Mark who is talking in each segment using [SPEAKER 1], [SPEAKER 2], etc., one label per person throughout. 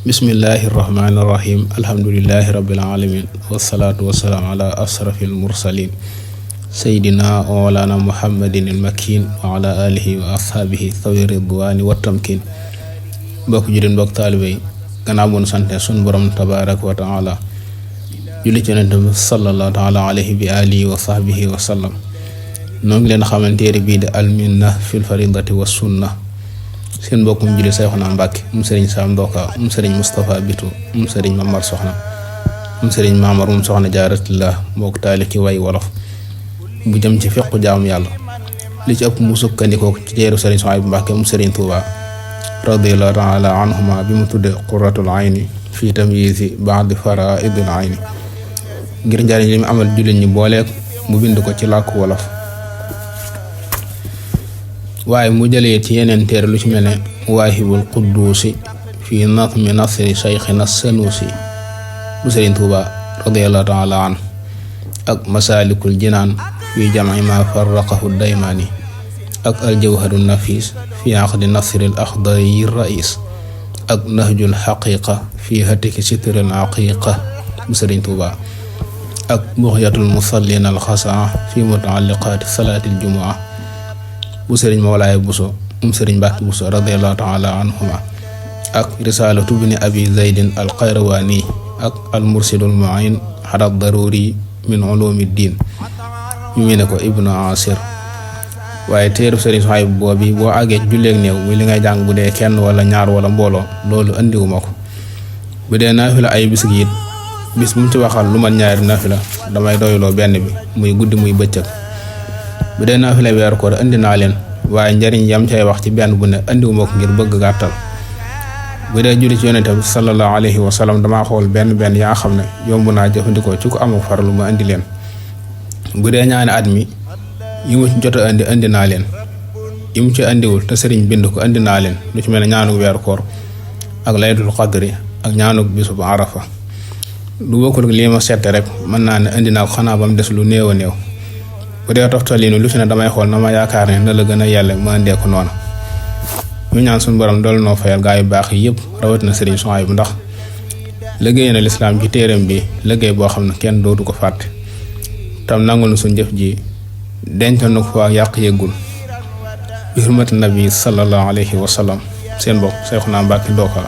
[SPEAKER 1] bismillahi irrahmani irrahim alhamdulilahi rabbil alamin wasalaatu wasalaam ala asrafil mursalin seydina wa mawlana muhammadin il makin wa ala alihi wa ashaabihi thawi ridwani wa tamkin mbokk jullit mbokk taalibe yi gannaaw bu nu sante sun borom tabaraka wa taala julli ci yonent bi sallallahu taala alayhi bi alihi wa sahbihi wa sallam noo ngi leen xamal téere bii di alminna fil faridati wa sunna seen mbokkum julli Seexuna Mbàkke sëriñ Sam Ndoka sëriñ Moustapha Bitu sëriñ Mamar Soxna sëriñ Mamar Soxna Jaaratullah mbokk taali ci way wolof bu jëm ci fiqu jaamu yàlla li ci ëpp mu sukkandikoo ci teeru sëriñ Suhaybu Mbàkke sëriñ Tuuba radiyallahu taala anhuma bi mu tudde qurratul ayni fi tamyizi ba'di faraa'idil ayni ngir njariñ li mu amal jullit ñi booleek mu bind ko ci làkku wolof waaye mu jëlee ci yeneen téere lu ci mel ne waahibul qudduusi fi nazmi nasri shaykhina sanusi bu sëriñ Tuuba radiyallahu taala anhu ak masaalikul jinaan fi jam'i ma farraqahu daymaani ak aljawharu nafis fi aqdi nasril axdari rais ak nahjul xaqiqa fi hatiki sitril aqiqa bu sëriñ Tuuba ak buxyatul musallin alxasaa fi mutaalliqaati salaatil jumaa bu sëriñ Mawlaay Buso sëriñ Mbàkke Buso radiyallahu taala anhuma ak risalatu bni abi zaydin al qayrawaani ak al mursidul muin ala daruri min ulumi diin ñu ne ko ibnu asir waaye teeru sëriñ Suhaybu boobi boo àggee julleeg néew muy li ngay jàng bu dee kenn wala ñaar wala mbooloo loolu andiwuma ko bu dee naafila ay bis gi it bis bu mu ci waxal lu mat ñaari naafila damay doyloo benn bi muy guddi muy bëccëg bu dee naafila weeru koor andi naa leen waaye njariñ yam cay wax ci benn bu ne andiwuma ko ngir bëgg gàttal bu dee julli ci yonente bi sallallahu alayhi wa sallam damaa xool benn yaa xam ne yomb naa jëfandikoo ci ko amul farlu ma andi leen bu dee ñaani at mi yi mu ci jot a andi naa leen yi mu ci andiwul te sëriñ bind ko andi naa leen lu ci mel ne ñaanug weeru koor ak laylatul qadri ak ñaanug bisub arafa lu bokkul lii ma seete rek mën naa ne andi naa ko xanaa ba mu des lu néew a néew bu dee toftalinu lu ci ne damay xool na ma yaakaar ne na la gën a yàlla ma indee ko noonu ñu ñaan suñu borom dool noo fayal gaa yu baax yi yëpp rawatina sëriñ Suhaybu ndax liggéey na lislaam ci téeram bi liggéey boo xam ne kenn dootu ko fàtte tam nangul na suñ jëf ji dencal na ko fa yàq yëggul bi hurmati nabi sallallahu alayhi wa sallam seen bokk Seexuna Mbàkke Ndoka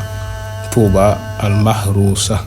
[SPEAKER 1] Tuuba al Mahruusa